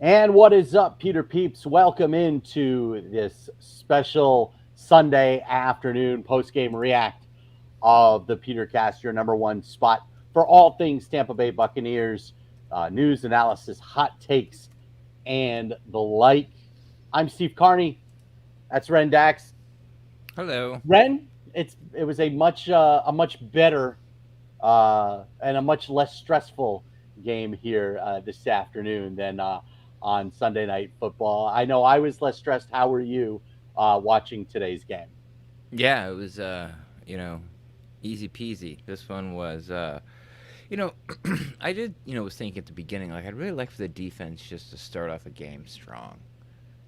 And what is up, Peter Peeps? Welcome into this special Sunday afternoon post-game react of the PewterCast, your number one spot for all things Tampa Bay Buccaneers, news, analysis, hot takes, and the like. I'm Steve Carney. That's Ren Dax. Hello. Ren, it was a much better and a much less stressful game here this afternoon than on Sunday Night Football. I know I was less stressed. How were you watching today's game? Yeah, it was easy peasy. This one was you know, I did, was thinking at the beginning like I'd really like for the defense just to start off a game strong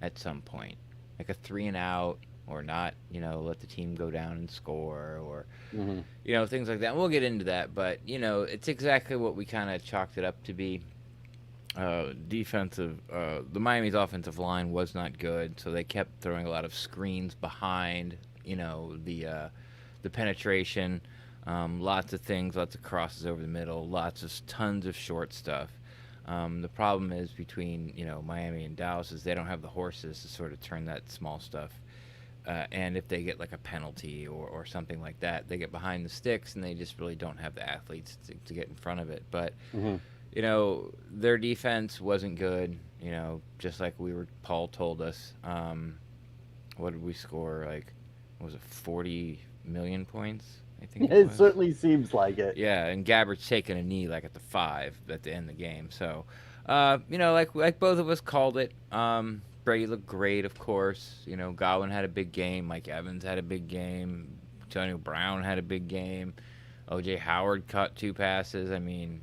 at some point. Like a 3 and out or not, let the team go down and score or Mm-hmm. things like that. And we'll get into that, but it's exactly what we kind of chalked it up to be. The Miami's offensive line was not good, so they kept throwing a lot of screens behind, the penetration, lots of things, lots of crosses over the middle, tons of short stuff. The problem is between Miami and Dallas is they don't have the horses to sort of turn that small stuff. And if they get like a penalty or something like that, they get behind the sticks and they just really don't have the athletes to get in front of it. But Mm-hmm. their defense wasn't good. Just like Paul told us. What did we score? Like, what was it 40 million points? I think it It was. certainly seems like it. Yeah, and Gabbard's taking a knee like at the 5 at the end of the game. So, like both of us called it. Brady looked great, of course. Godwin had a big game. Mike Evans had a big game. Antonio Brown had a big game. OJ Howard caught 2 passes. I mean,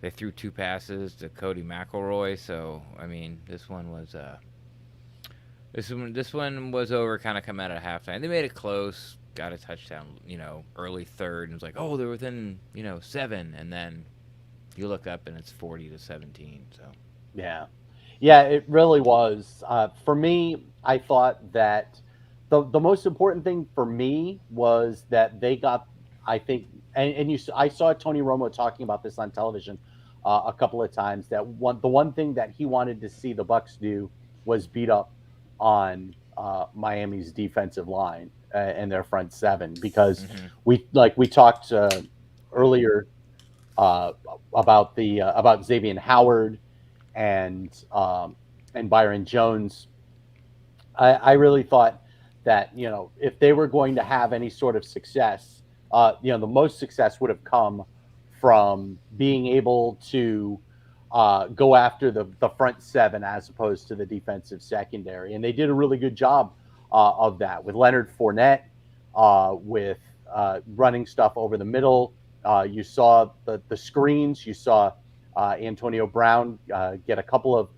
they threw 2 passes to Cody McElroy. So I mean, this one was over. Kind of come out at halftime. They made it close. Got a touchdown. Early third, and it was like, oh, they're within 7, and then you look up and it's 40-17. So Yeah. Yeah, it really was. For me, I thought that the most important thing for me was that they got, I think, I saw Tony Romo talking about this on television a couple of times. That the one thing that he wanted to see the Bucs do was beat up on Miami's defensive line and their front seven because hmm we talked earlier uh, about Xavier Howard and Byron Jones. I really thought that if they were going to have any sort of success, the most success would have come from being able to go after the front seven as opposed to the defensive secondary, and they did a really good job of that with Leonard Fournette, with running stuff over the middle. You saw the screens. You saw Antonio Brown get a couple of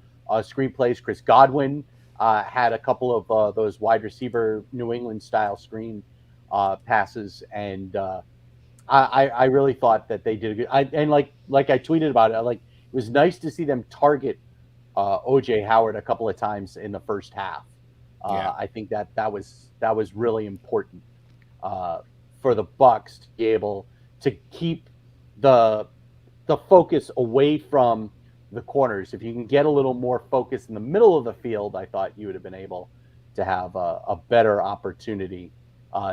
screenplays. Chris Godwin had a couple of those wide receiver New England style screen passes, and I really thought that they did a good. And like I tweeted about it, like it was nice to see them target OJ Howard a couple of times in the first half. yeah, I think that was really important uh, for the Bucs to be able to keep the the focus away from the corners. If you can get a little more focus in the middle of the field, I thought you would have been able to have a better opportunity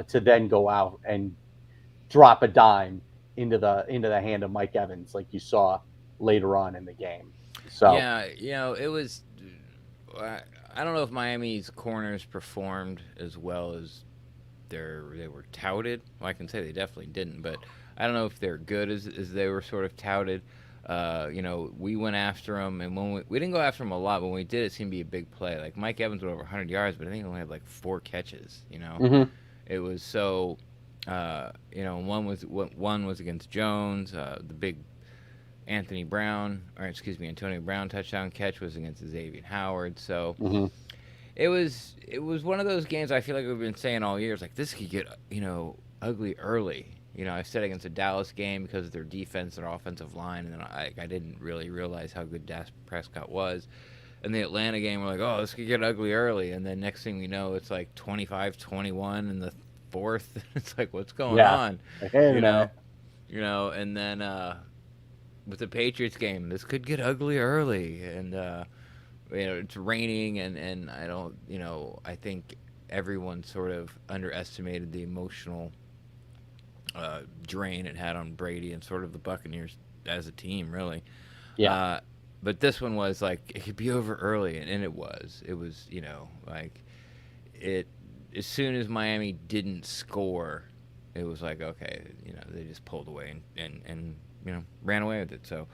to then go out and drop a dime into the hand of Mike Evans, like you saw later on in the game. So yeah. It was. I I don't know if Miami's corners performed as well as they were touted. Well, I can say they definitely didn't, but I don't know if they're good as they were sort of touted. We went after them, and when we didn't go after them a lot, but when we did, it seemed to be a big play. Like Mike Evans went over 100 yards, but I think he only had like 4 catches. mhm. It was so. One was against Jones. The big Antonio Brown touchdown catch was against Xavier Howard. So Mhm. it was one of those games I feel like we've been saying all year. It's like this could get ugly early. I said against the Dallas game because of their defense, their offensive line, and then I didn't really realize how good Dak Prescott was. In the Atlanta game, we're like, oh, this could get ugly early, and then next thing we know, it's like 25-21 in the fourth. It's like, what's going Yeah. on? Like, wait a You know, minute. and then with the Patriots game, this could get ugly early, and it's raining, and I don't, I think everyone sort of underestimated the emotional drain it had on Brady and sort of the Buccaneers as a team, really. Yeah. Uh, but this one was like it could be over early, and it was. It was, like it. As soon as Miami didn't score, it was like okay, they just pulled away and ran away with it. So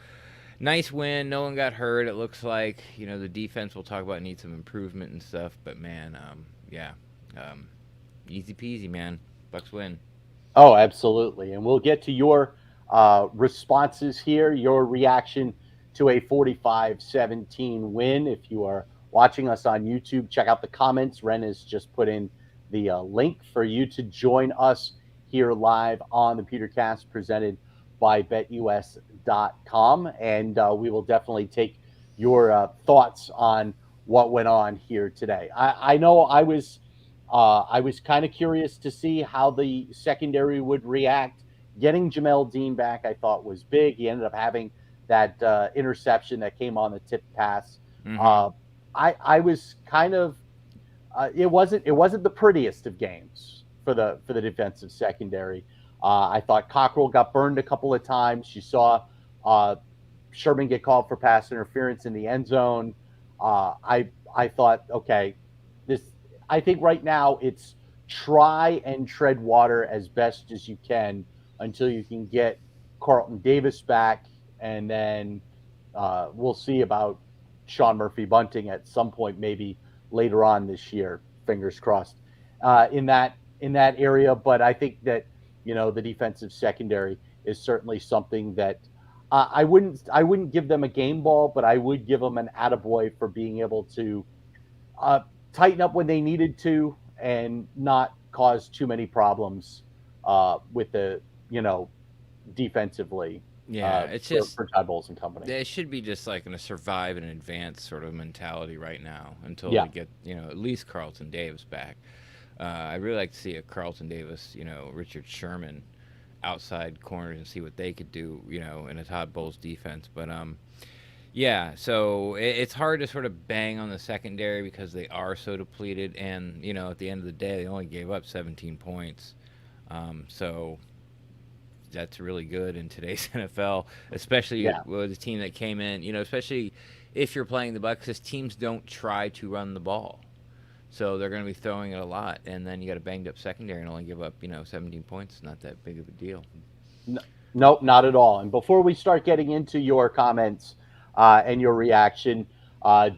nice win. No one got hurt. It looks like the defense we'll talk about needs some improvement and stuff. But man, yeah, um, easy peasy, man. Bucks win. Oh, absolutely. And we'll get to your responses here, your reaction to a 45-17 win. If you are watching us on YouTube, check out the comments. Ren has just put in the link for you to join us here live on the PewterCast presented by BetUS.com. And we will definitely take your thoughts on what went on here today. I know I was kind of curious to see how the secondary would react. Getting Jamel Dean back, I thought was big. He ended up having that interception that came on the tip pass. Mm-hmm. I was kind of it wasn't the prettiest of games for the defensive secondary. I thought Cockrell got burned a couple of times. You saw Sherman get called for pass interference in the end zone. I thought, okay, this. I think right now it's try and tread water as best as you can until you can get Carlton Davis back, and then we'll see about Sean Murphy Bunting at some point, maybe later on this year. Fingers crossed in that area. But I think that the defensive secondary is certainly something that I wouldn't give them a game ball, but I would give them an attaboy for being able to tighten up when they needed to and not cause too many problems with the defensively. Yeah, it's just for Todd Bowles and company. it should be just like in a survive and advance sort of mentality right now until Yeah. they get at least Carlton Davis back. I'd really like to see a Carlton Davis, Richard Sherman outside corners and see what they could do, in a Todd Bowles defense. But yeah, so it's hard to sort of bang on the secondary because they are so depleted, and at the end of the day, they only gave up 17 points. So that's really good in today's NFL, especially with a team that came in. Especially if you're playing the Bucs, because teams don't try to run the ball, so they're going to be throwing it a lot, and then you got a banged up secondary and only give up 17 points. Not that big of a deal. No, not at all. And before we start getting into your comments and your reaction,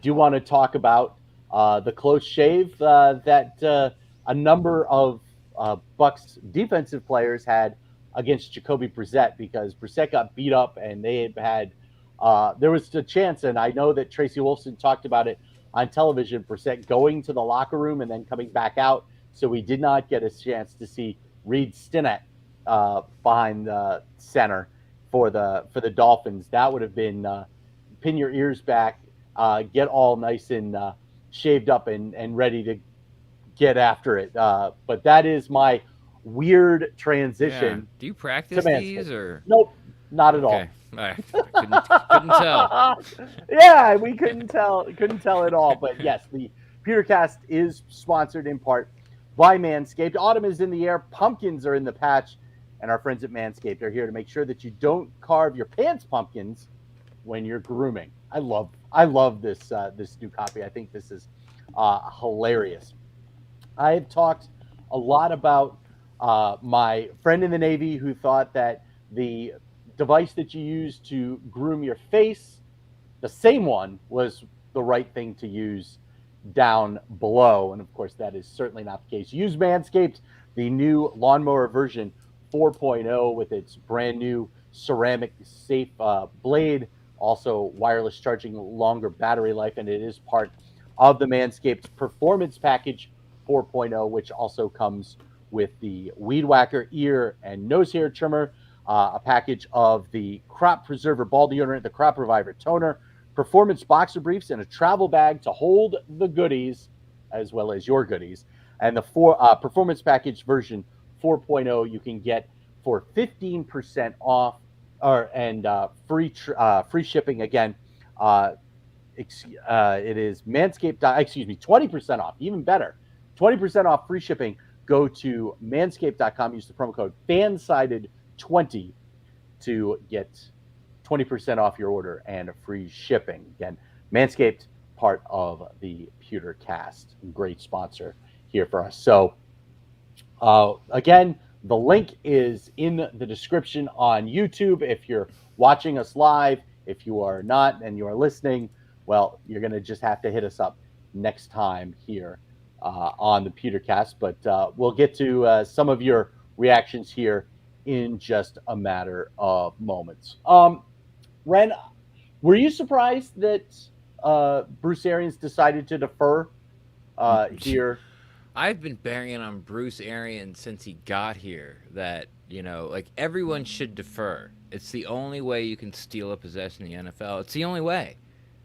do want to talk about the close shave that a number of Bucs defensive players had against Jacoby Brissett, because Brissett got beat up and they had there was a chance, and I know that Tracy Wolfson talked about it on television, Brissett going to the locker room and then coming back out. So we did not get a chance to see Reed Stinnett behind the center for the Dolphins. That would have been pin your ears back, get all nice and shaved up and ready to get after it. But that is my weird transition. Yeah. Do you practice these or? Nope, not at all. Okay. All right. Couldn't tell. Yeah, we couldn't tell at all. But yes, the PewterCast is sponsored in part by Manscaped. Autumn is in the air, pumpkins are in the patch, and our friends at Manscaped are here to make sure that you don't carve your pants pumpkins when you're grooming. I love this new copy. I think this is hilarious. I have talked a lot about my friend in the Navy who thought that the device that you use to groom your face, the same one, was the right thing to use down below. And of course, that is certainly not the case. Use Manscaped, the new lawnmower version 4.0 with its brand new ceramic safe blade, also wireless charging, longer battery life, and it is part of the Manscaped Performance Package 4.0, which also comes with the Weed Whacker ear and nose hair trimmer, a package of the Crop Preserver Ball Deodorant, the Crop Reviver Toner, Performance Boxer Briefs, and a travel bag to hold the goodies, as well as your goodies. And the Performance Package version 4.0 you can get for 15% off free shipping again. Uh, it is Manscaped. Excuse me, 20% off, even better. 20% off free shipping. Go to manscaped.com. Use the promo code FANSIDED20 to get 20% off your order and free shipping. Again, Manscaped, part of the PewterCast. Great sponsor here for us. So, again, the link is in the description on YouTube. If you're watching us live, if you are not and you are listening, well, you're going to just have to hit us up next time here on the PewterCast. But we'll get to some of your reactions here in just a matter of moments. Ren, were you surprised that Bruce Arians decided to defer here? I've been banging on Bruce Arians since he got here that, like everyone should defer. It's the only way you can steal a possession in the NFL. It's the only way.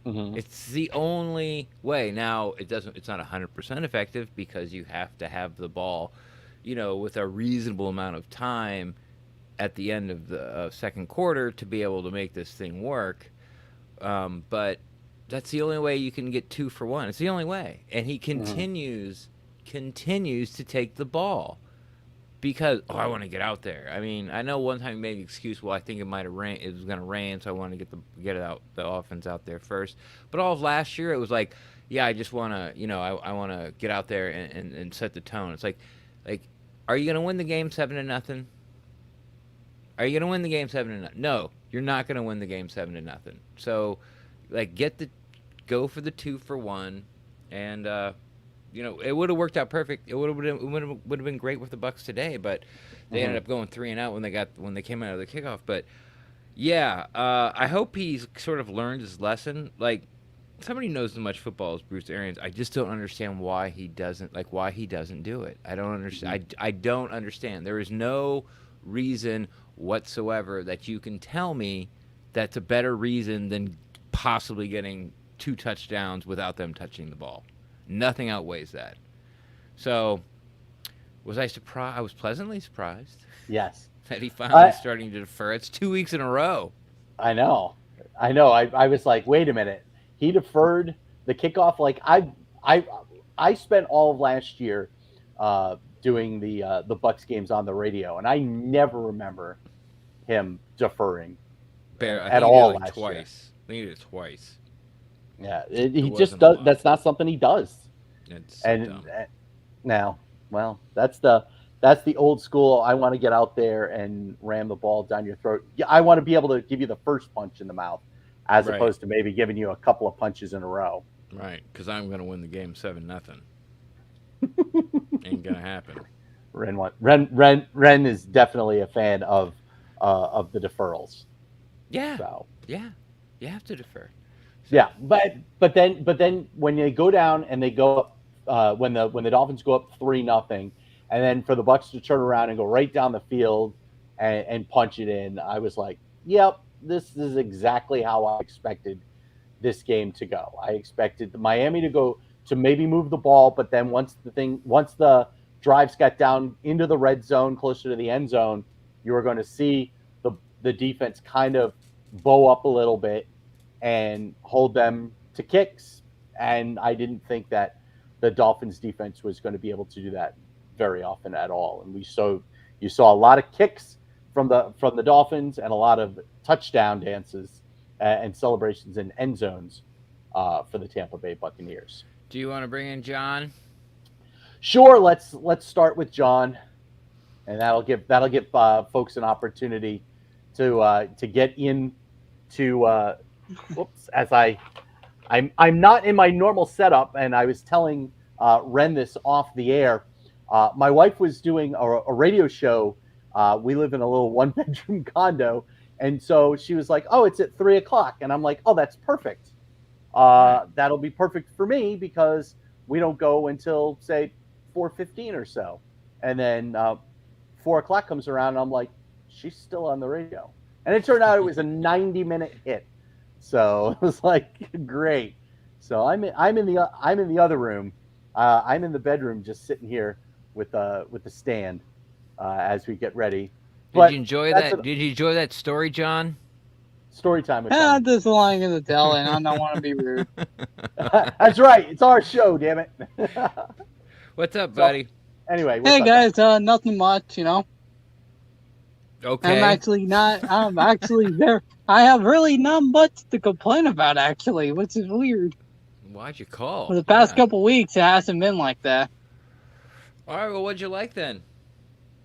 Mm-hmm. It's the only way. Now, it's not 100% effective because you have to have the ball, with a reasonable amount of time at the end of the second quarter to be able to make this thing work. But that's the only way you can get 2 for 1. It's the only way. And he continues to take the ball because I want to get out there. I mean, I know one time he made the excuse, well, I think it might have rained. It was going to rain, so I want to get it out, the offense out there first. But all of last year, it was like, yeah, I just want to, I want to get out there and set the tone. It's like, are you going to win the game 7-0? Are you going to win the game 7-0? No, you're not going to win the game 7-0. So, go for the 2 for 1, and it would have worked out perfect. It would have been great with the Bucs today, but they ended up going 3-0 when they came out of the kickoff. But yeah, I hope he's sort of learned his lesson. Like, somebody who knows as much football as Bruce Arians, I just don't understand why he doesn't do it. I don't understand. I don't understand. There is no reason whatsoever that you can tell me that's a better reason than possibly getting 2 touchdowns without them touching the ball. Nothing outweighs that. So, was I surprised? I was pleasantly surprised. Yes. That he finally starting to defer. It's 2 weeks in a row. I know. I was like, wait a minute. He deferred the kickoff. Like I spent all of last year doing the Bucs games on the radio, and I never remember him deferring at all last year. I think he did it twice. Yeah, he just does. That's not something he does. It's dumb. Now, well, that's the old school. I want to get out there and ram the ball down your throat. Yeah, I want to be able to give you the first punch in the mouth, as opposed to maybe giving you a couple of punches in a row. Right, because I'm going to win the game 7-0. Ain't gonna happen. Ren is definitely a fan of the deferrals. Yeah. So. Yeah, you have to defer. So. Yeah, but then when they go down and they go up, when the Dolphins go up 3-0, and then for the Bucs to turn around and go right down the field and punch it in, I was like, yep, this is exactly how I expected this game to go. I expected Miami to maybe move the ball, but then once the drives got down into the red zone, closer to the end zone, you were going to see the defense kind of bow up a little bit and hold them to kicks. And I didn't think that the Dolphins defense was going to be able to do that very often at all. And you saw a lot of kicks from the Dolphins and a lot of touchdown dances and celebrations in end zones for the Tampa Bay Buccaneers. Do you want to bring in John? Sure. Let's start with John, and that'll give folks an opportunity to get into. Whoops! As I'm not in my normal setup, and I was telling Ren this off the air. My wife was doing a radio show. We live in a little 1-bedroom condo, and so she was like, "Oh, it's at 3:00," and I'm like, "Oh, that's perfect. That'll be perfect for me because we don't go until say 4:15 or so." And then 4:00 comes around, and I'm like, "She's still on the radio," and it turned out it was a 90-minute hit. So it was like great. So I'm in the other room. I'm in the bedroom, just sitting here with the stand as we get ready Did But you enjoy that's that? a Did you enjoy that story, John? story time with I'm Tony. just lying in the tell, and I don't want to be rude. That's right. It's our show, damn it. What's up, So buddy? anyway, what's Hey up, John? guys, nothing much, Okay. I'm actually there. I have really not much to complain about, actually, which is weird. Why'd you For call? the past Yeah. couple weeks, it hasn't been like that. All right. Well, what'd you like then?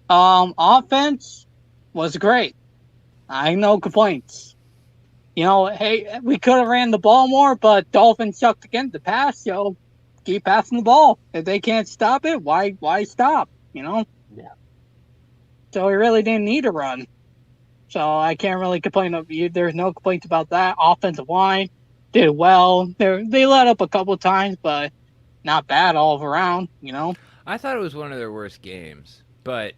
Offense was great. I have no complaints. Hey, we could have ran the ball more, but Dolphins sucked again the pass, keep passing the ball. If they can't stop it, why stop? Yeah. So we really didn't need to run. So I can't really complain. There's no complaints about that. Offensive line did well. They let up a couple times, but not bad all around. I thought it was one of their worst games, but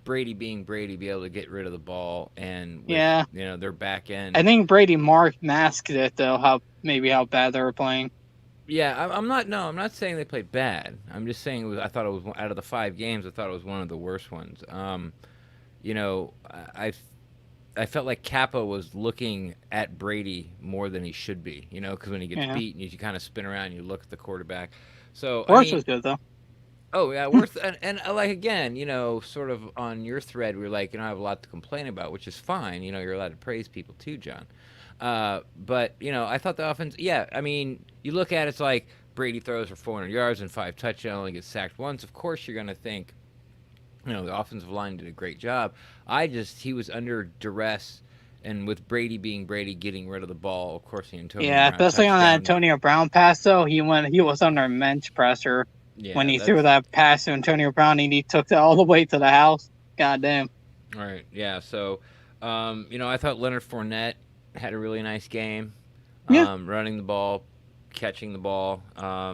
Brady being Brady, be able to get rid of the ball and with, Yeah. Their back end. I think Brady masked it though. How bad they were playing. Yeah, I'm not saying they played bad. I'm just saying I thought it was out of the 5 games. I thought it was one of the worst ones. I felt like Kappa was looking at Brady more than he should be. Because when he gets beat and you kind of spin around, and you look at the quarterback. So Worst was good though. Oh yeah, worth and like again, sort of on your thread, we were like, I have a lot to complain about, which is fine. You're allowed to praise people too, John. But I thought the offense. Yeah, I mean, you look at it, it's like Brady throws for 400 yards and 5 touchdowns, only gets sacked once. Of course, you're gonna think, the offensive line did a great job. He was under duress. And with Brady being Brady, getting rid of the ball, of course, the Antonio Brown Especially on that touchdown. Antonio Brown pass though. He was under immense pressure when he threw that pass to Antonio Brown, and he took it all the way to the house. God damn. All right, yeah. So, I thought Leonard Fournette had a really nice game. Running the ball, catching the ball.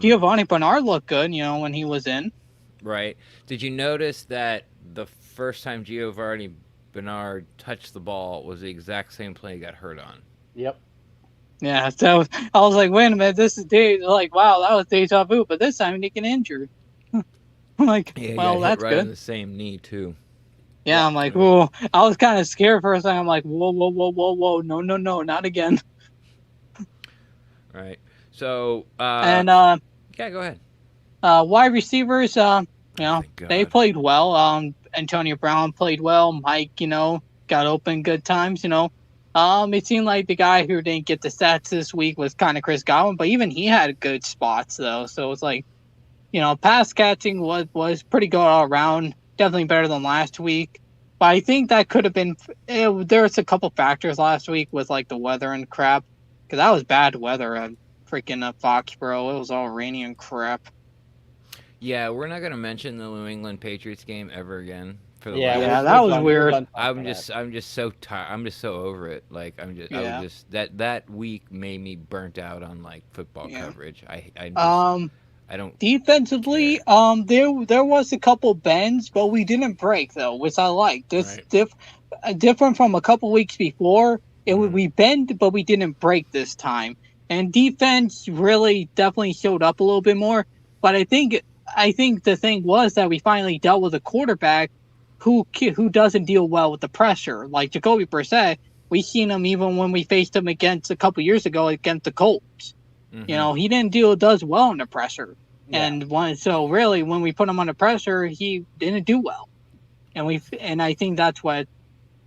Giovanni Bernard looked good, when he was in. Right. Did you notice that the first time Giovanni Bernard touched the ball was the exact same play he got hurt on? Yep. Yeah, so I was like, wait a minute, this is wow, that was deja vu, but this time he didn't get injured. Yeah, that's right good. on the same knee too. Yeah, I'm like, whoa. I was kind of scared for a second. I'm like, whoa, no, not again. Right. So, yeah, go ahead. Wide receivers, they God. played well. Antonio Brown played well. Mike, got open good times. It seemed like the guy who didn't get the stats this week was kind of Chris Godwin, but even he had good spots though. So it's like, pass catching was pretty good all around. Definitely better than last week. But I think that could have been. There's a couple factors last week with like the weather and crap, because that was bad weather at freaking Foxborough. It was all rainy and crap. Yeah, we're not gonna mention the New England Patriots game ever again. That was weird. I'm just so tired. I'm just so over it. Like I was just that week made me burnt out on like football coverage. I don't. Defensively, care. there was a couple bends, but we didn't break though, which I like. This different from a couple weeks before. We bend, but we didn't break this time. And defense really definitely showed up a little bit more. But I think the thing was that we finally dealt with a quarterback who doesn't deal well with the pressure. Like Jacoby Brissett, we seen him even when we faced him against a couple years ago against the Colts. Mm-hmm. He didn't does well under pressure. Yeah. So really when we put him under pressure, he didn't do well. And I think that's what.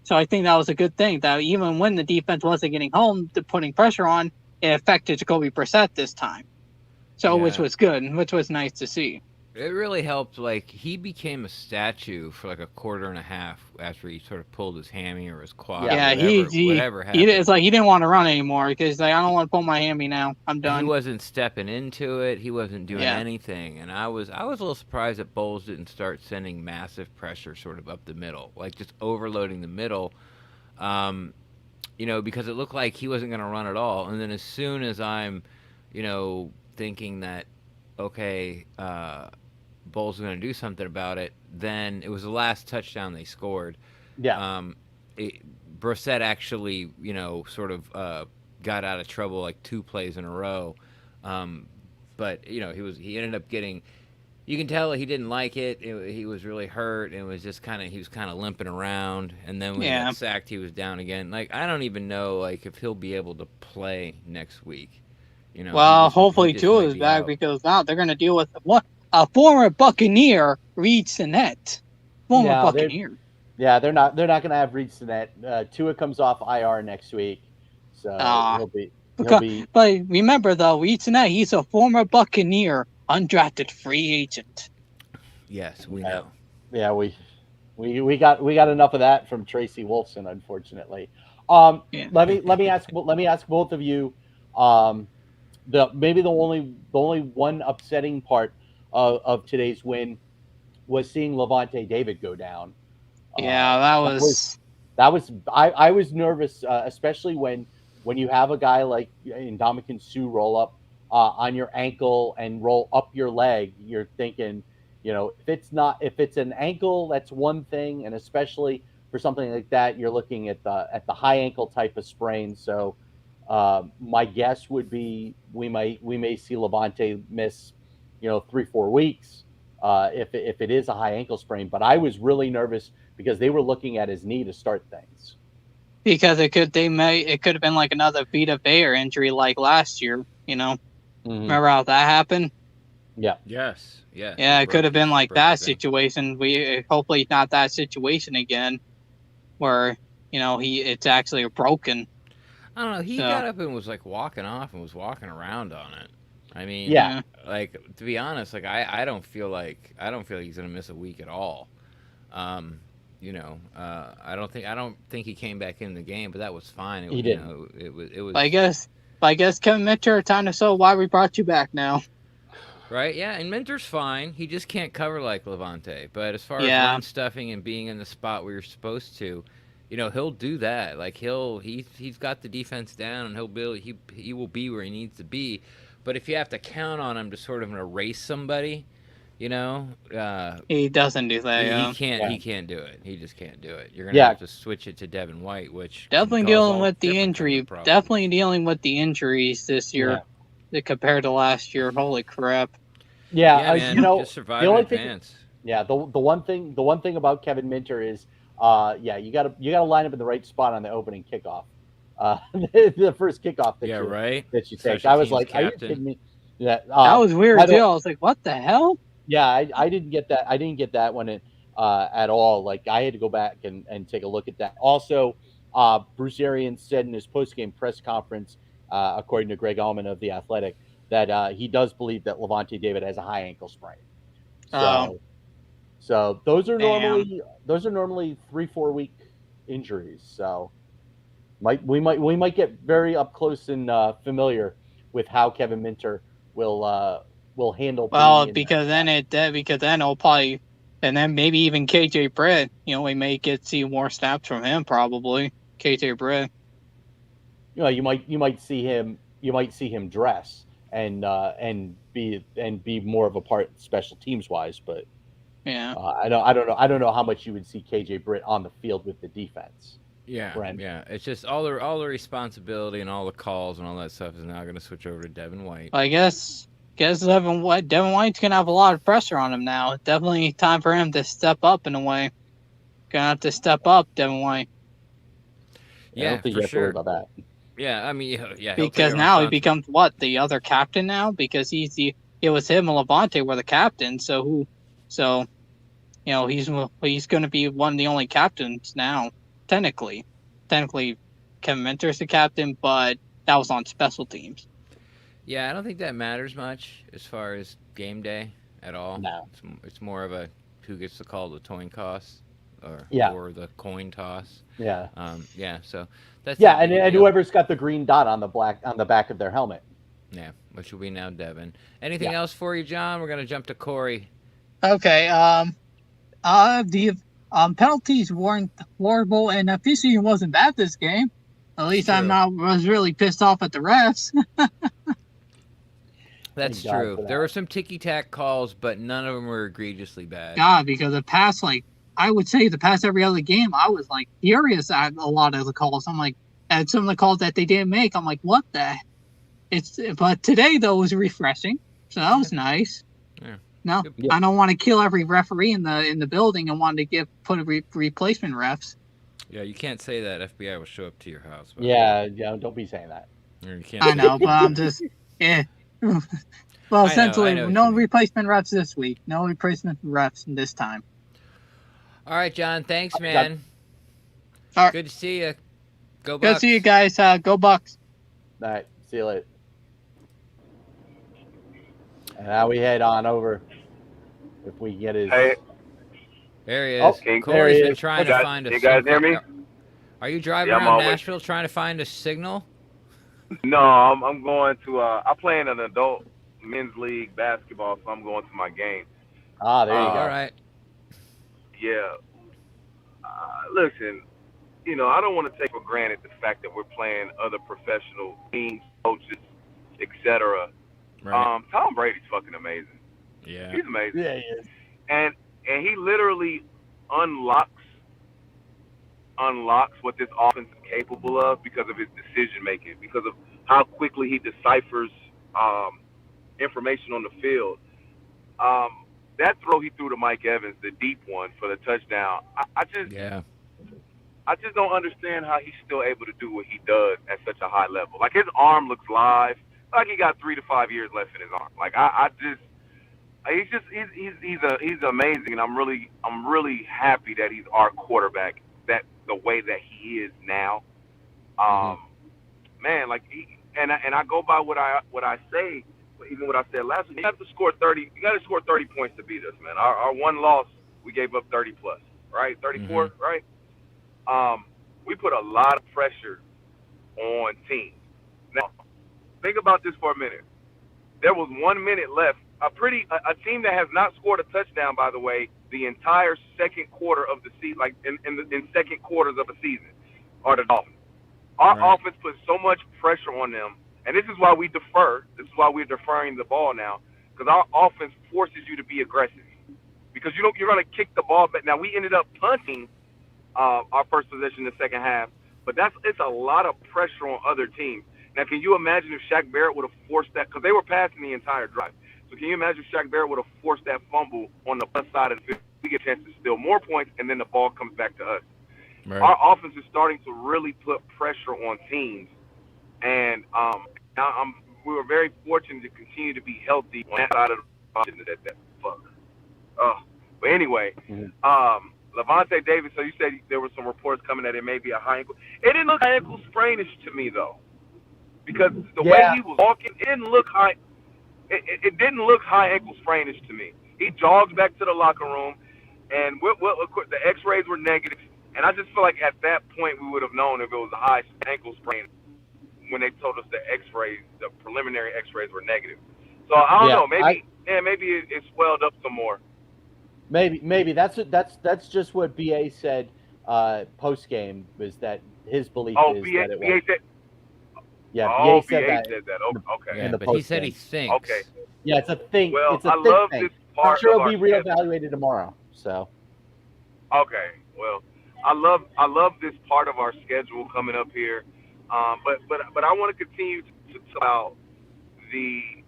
So I think that was a good thing that even when the defense wasn't getting home, putting pressure on, it affected Jacoby Brissett this time. So which was good, which was nice to see. It really helped. Like he became a statue for like a quarter and a half after he sort of pulled his hammy or his quad. Yeah, whatever happened. It's like he didn't want to run anymore because I don't want to pull my hammy now. I'm done. He wasn't stepping into it. He wasn't doing anything, and I was a little surprised that Bowles didn't start sending massive pressure sort of up the middle, like just overloading the middle. Because it looked like he wasn't going to run at all, and then as soon as I'm, thinking that, okay. Bowles was going to do something about it, then it was the last touchdown they scored. Yeah. Brissett actually, sort of got out of trouble like 2 plays in a row. But he ended up getting You can tell he didn't like it. He was really hurt. It was just he was kind of limping around. And then when he got sacked, he was down again. Like, I don't even know, like, if he'll be able to play next week. You know. Well, hopefully Tua is back because now they're going to deal with a former Buccaneer, Reed Sinnett. Former Buccaneer. Yeah, they're not going to have Reed Sinnett. Tua comes off IR next week, so he'll be. But remember, though, Reed Sinnett, he's a former Buccaneer, undrafted free agent. Yes, we know. Yeah, we got enough of that from Tracy Wolfson, unfortunately. Let me ask both of you. The only one upsetting part of today's win was seeing Levante David go down. Yeah, that was. I was nervous, especially when you have a guy like Ndamukong Suh roll up on your ankle and roll up your leg. You're thinking, if it's an ankle, that's one thing, and especially for something like that, you're looking at the high ankle type of sprain. So my guess would be we may see Levante miss 3-4 weeks if it is a high ankle sprain. But I was really nervous because they were looking at his knee to start things. Because it could have been like another Vita Bayer injury like last year. Remember how that happened? Yeah. Yes. Yeah. Yeah, it could have been like that situation. We hopefully not that situation again, where it's actually broken. I don't know. He got up and was like walking off and was walking around on it. I mean, like, to be honest, like I don't feel like he's gonna miss a week at all. I don't think he came back in the game, but that was fine. He didn't. It was. I guess Kevin Minter, time to show why we brought you back now. Right, yeah, and Minter's fine. He just can't cover like Levante. But as far as run stuffing and being in the spot where you're supposed to, he'll do that. Like he's got the defense down, and he will be where he needs to be. But if you have to count on him to sort of erase somebody, he doesn't do that. He can't do it. He just can't do it. You're gonna have to switch it to Devin White, which definitely dealing with the injury. Definitely dealing with the injuries this year compared to last year. Holy crap! Yeah, man, just survive in advance. The one thing about Kevin Minter is, you gotta line up in the right spot on the opening kickoff. The first kickoff that you take. I was like, are you kidding me? Yeah, that was weird too. I was like, what the hell? Yeah, I didn't get that. I didn't get that one at all. Like, I had to go back and take a look at that. Also, Bruce Arians said in his post-game press conference, according to Greg Allman of The Athletic, that he does believe that Levante David has a high ankle sprain. So those are normally 3-4 week injuries. So we might get very up close and familiar with how Kevin Minter will handle. Well, because then it'll probably, and then maybe even KJ Britt. We may see more snaps from him probably. KJ Britt. You might see him dress and be more of a part special teams wise, but I don't know how much you would see KJ Britt on the field with the defense. Yeah. It's just all the responsibility and all the calls and all that stuff is now going to switch over to Devin White. I guess Devin White's going to have a lot of pressure on him now. It's definitely time for him to step up in a way. Going to have to step up, Devin White. I don't think you have to worry about that. Yeah, I mean, because now he becomes the other captain now, because it was him and Levante were the captain. So he's going to be one of the only captains now. Technically, Kevin Minter's the captain, but that was on special teams. Yeah, I don't think that matters much as far as game day at all. No. It's more of a who gets to call the coin toss or the coin toss. Yeah. So that's and whoever's got the green dot on the back of their helmet. Yeah, which will be now Devin. Anything else for you, John? We're gonna jump to Corey. Okay. The penalties weren't horrible, and officiating wasn't bad this game. At least was really pissed off at the refs. That's true. There were some ticky-tack calls, but none of them were egregiously bad. God, because I would say the past every other game, I was like furious at a lot of the calls. I'm like, at some of the calls that they didn't make, I'm like, what the? But today though was refreshing, so that was nice. Yeah. No, Good. I don't want to kill every referee in the building and want to put replacement refs. Yeah, you can't say that. FBI will show up to your house. Yeah, don't be saying that. You can't I say know, but I'm just Well, essentially, I know what no you mean. replacement refs this week. No replacement refs this time. All right, John. Thanks, man. All right. Good to see you. Go Bucs. Good to see you guys. Go Bucs. All right, see you later. And now we head on over. If we can get his. Hey, There he Oh, is. there Corey's he been is. trying You to guys- find a you guys hear me? Are you driving Yeah, I'm around always- Nashville trying to find a signal? no, I'm going to. I play in an adult men's league basketball, so I'm going to my game. Ah, there you go. All right. Yeah. Listen, I don't want to take for granted the fact that we're playing other professional teams, coaches, etc. Right. Tom Brady's fucking amazing. Yeah. He's amazing, Yeah, he is. and he literally unlocks what this offense is capable of because of his decision making, because of how quickly he deciphers information on the field. That throw he threw to Mike Evans, the deep one for the touchdown, I just don't understand how he's still able to do what he does at such a high level. Like, his arm looks live, like he got 3 to 5 years left in his arm. Like, he's amazing, and I'm really happy that he's our quarterback, that the way that he is now. Man, like, I go by what I say, even what I said last week. You have to score 30. You got to score 30 points to beat us, man. Our one loss, we gave up 30 plus, right? 34, right? We put a lot of pressure on teams. Now, think about this for a minute. There was 1 minute left. A team that has not scored a touchdown, by the way, the entire second quarter of the season, like in second quarters of a season, are the Dolphins. Our offense puts so much pressure on them, and this is why we defer. This is why we're deferring the ball now, because our offense forces you to be aggressive. Because you're going to kick the ball back. Now, we ended up punting our first possession in the second half, but it's a lot of pressure on other teams. Now, can you imagine if Shaq Barrett would have forced that? Because they were passing the entire drive. So can you imagine if Shaq Barrett would have forced that fumble on the left side of the field? We get a chance to steal more points, and then the ball comes back to us. Right. Our offense is starting to really put pressure on teams, and we were very fortunate to continue to be healthy on that side of the fuck. But anyway, Levante Davis. So you said there were some reports coming that it may be a high ankle. It didn't look high ankle sprainish to me though, because the way he was walking, it didn't look high. It didn't look high ankle sprainish to me. He jogged back to the locker room, and the X-rays were negative. And I just feel like at that point we would have known if it was a high ankle sprain when they told us the X-rays, the preliminary X-rays were negative. So I don't know. Maybe it swelled up some more. Maybe that's just what BA said post game, was that his belief is that it was. Said, BA said that. Okay. Yeah, but he said he thinks. Okay. Yeah, it's a thing. Well, it's a I thing love thing. this part. I'm sure of it'll be our schedule. reevaluated tomorrow. So. Okay. Well, I love this part of our schedule coming up here, but I want to continue to talk about the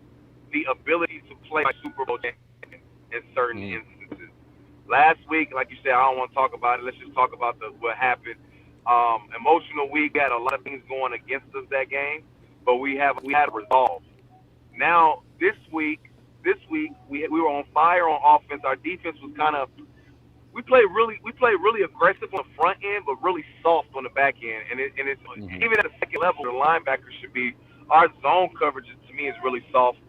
ability to play like Super Bowl champion in certain instances. Last week, like you said, I don't want to talk about it. Let's just talk about what happened. Emotional week. We had a lot of things going against us that game, but we had resolve. Now this week we were on fire on offense. Our defense was kind of. We play really aggressive on the front end, but really soft on the back end. And it's even at the second level, the linebackers should be. Our zone coverage to me is really soft.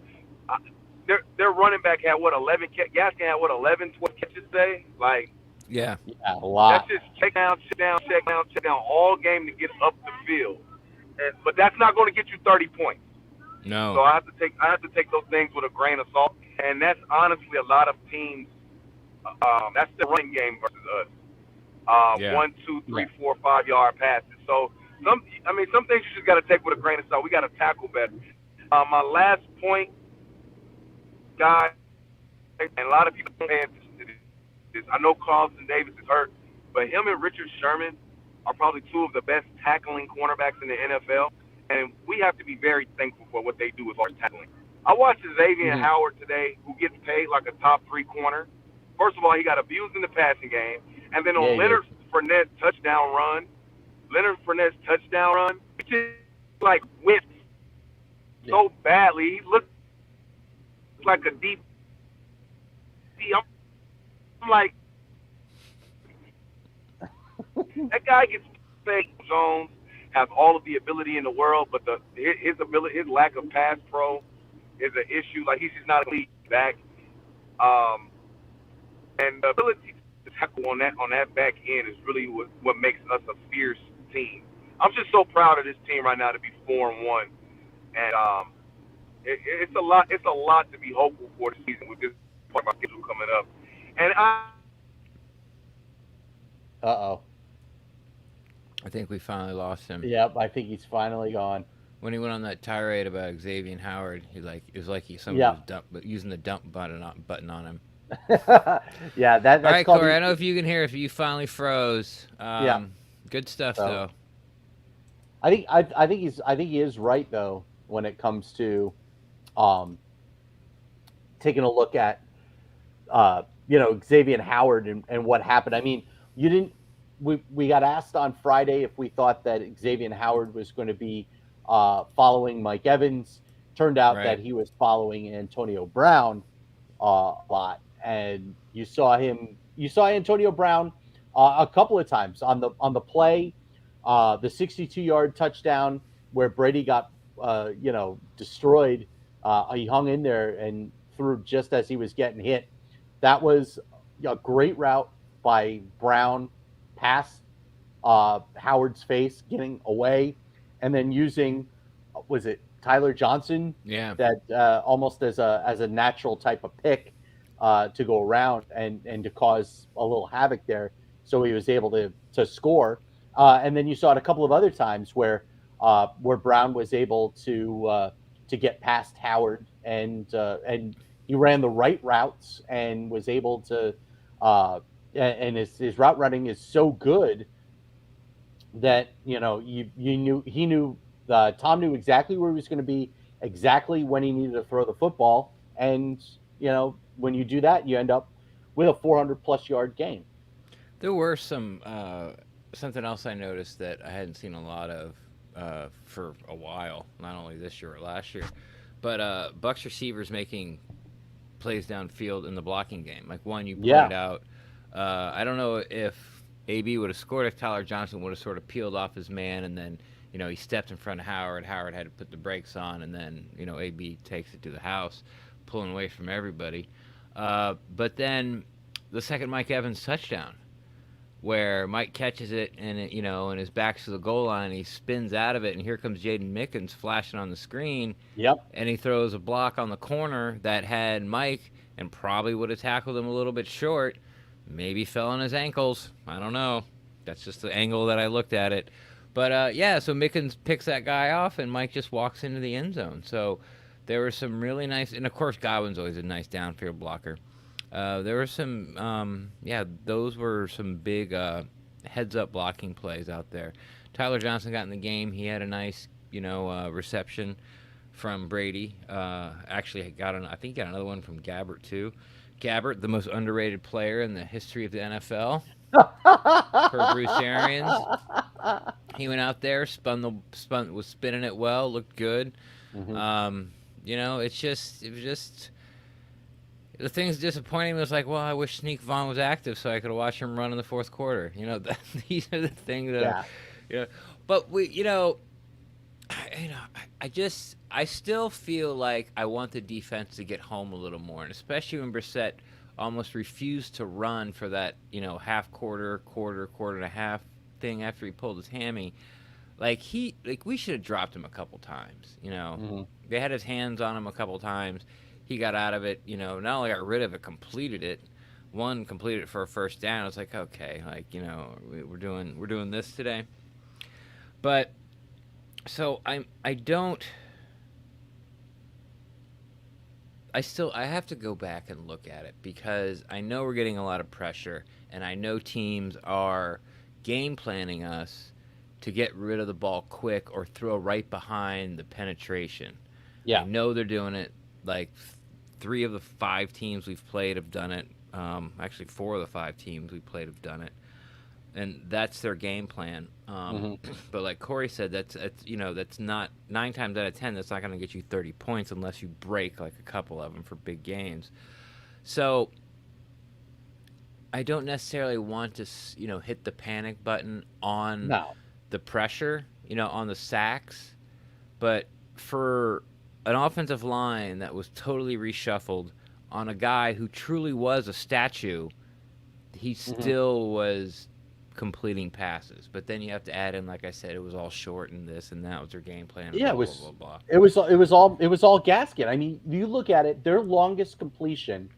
Their running back had 11 Gaskin had 11, 12 catches today. Like, yeah, a lot. That's just check down all game to get up the field. But that's not going to get you 30 points. No. So I have to take those things with a grain of salt. And that's honestly a lot of teams. That's the running game versus us. 1, 2, 3, 4, 5 yard passes. So some things you just got to take with a grain of salt. We got to tackle better. My last point, guys, and a lot of people don't pay attention to this. I know Carlton Davis is hurt, but him and Richard Sherman are probably two of the best tackling cornerbacks in the NFL, and we have to be very thankful for what they do as far as tackling. I watched Xavier Mhm. Howard today, who gets paid like a top 3 corner. First of all, he got abused in the passing game, and then Yeah, on he did. Leonard Fournette's touchdown run, he just like whipped Yeah. so badly. He looked like a deep. I'm like, that guy gets paid. Jones has all of the ability in the world, but his lack of pass pro is an issue. Like he's just not a lead back. Um, and the ability to tackle on that back end is really what makes us a fierce team. I'm just so proud of this team right now to be 4-1, and it's a lot. It's a lot to be hopeful for the season with this part of my schedule coming up. And Uh-oh. I think we finally lost him. Yep, I think he's finally gone. When he went on that tirade about Xavier Howard, it was like somebody Yeah. was using the dump button on him. Yeah, that's All right, called Corey. I don't know if you can hear. If you finally froze. Yeah. Good stuff So- though. I think he is right though when it comes to taking a look at Xavier Howard and what happened. I mean, we got asked on Friday if we thought that Xavier Howard was going to be following Mike Evans. Turned out Right. that he was following Antonio Brown a lot, and you saw Antonio Brown a couple of times on the play, the 62-yard touchdown where Brady got destroyed. He hung in there and threw just as he was getting hit. That was a great route by Brown, past Howard's face, getting away, and then using, was it Tyler Johnson? Yeah. That almost as a natural type of pick to go around and to cause a little havoc there. So he was able to score. And then you saw it a couple of other times where Brown was able to get past Howard and he ran the right routes and was able to and his route running is so good that Tom knew exactly where he was going to be, exactly when he needed to throw the football, and when you do that, you end up with a 400+ yard game. There were some something else I noticed that I hadn't seen a lot of for a while, not only this year or last year, but Bucs receivers making plays downfield in the blocking game. Like one you pointed out. I don't know if AB would have scored if Tyler Johnson would have sort of peeled off his man and then he stepped in front of Howard. Howard had to put the brakes on, and then AB takes it to the house, pulling away from everybody. But then the second Mike Evans touchdown, where Mike catches it and and his back's to the goal line, he spins out of it, and here comes Jaden Mickens flashing on the screen. Yep. And he throws a block on the corner that had Mike and probably would have tackled him a little bit short. Maybe fell on his ankles. I don't know. That's just the angle that I looked at it. But so Mickens picks that guy off, and Mike just walks into the end zone. So there were some really nice, and of course Godwin's always a nice downfield blocker. There were some, those were some big heads-up blocking plays out there. Tyler Johnson got in the game. He had a nice, reception from Brady. Actually, I think he got another one from Gabbert too. Gabbert, the most underrated player in the history of the NFL, per Bruce Arians. He went out there, was spinning it well, looked good. Mm-hmm. It was just. The thing's disappointing was like, well, I wish Sneak Vaughn was active so I could watch him run in the fourth quarter. These are the things that, But I still feel like I want the defense to get home a little more, and especially when Brissett almost refused to run for that, half quarter and a half thing after he pulled his hammy. We should have dropped him a couple times. Mm-hmm. They had his hands on him a couple times. He got out of it, not only got rid of it, completed it. One completed it for a first down. It's like, okay, we're doing this today. But so I have to go back and look at it because I know we're getting a lot of pressure, and I know teams are game planning us to get rid of the ball quick or throw right behind the penetration. Yeah. I know they're doing it. like 3 of the 5 teams we've played have done it. Actually, 4 of the 5 teams we played have done it, and that's their game plan. But like Corey said, that's that's not 9 times out of 10. That's not going to get you 30 points unless you break like a couple of them for big games. So I don't necessarily want to hit the panic button on the pressure, on the sacks, but for an offensive line that was totally reshuffled on a guy who truly was a statue, he still was completing passes. But then you have to add in, like I said, it was all short and this and that was their game plan. Yeah, blah, blah, blah, blah. It was all Gaskin. I mean, you look at it, their longest completion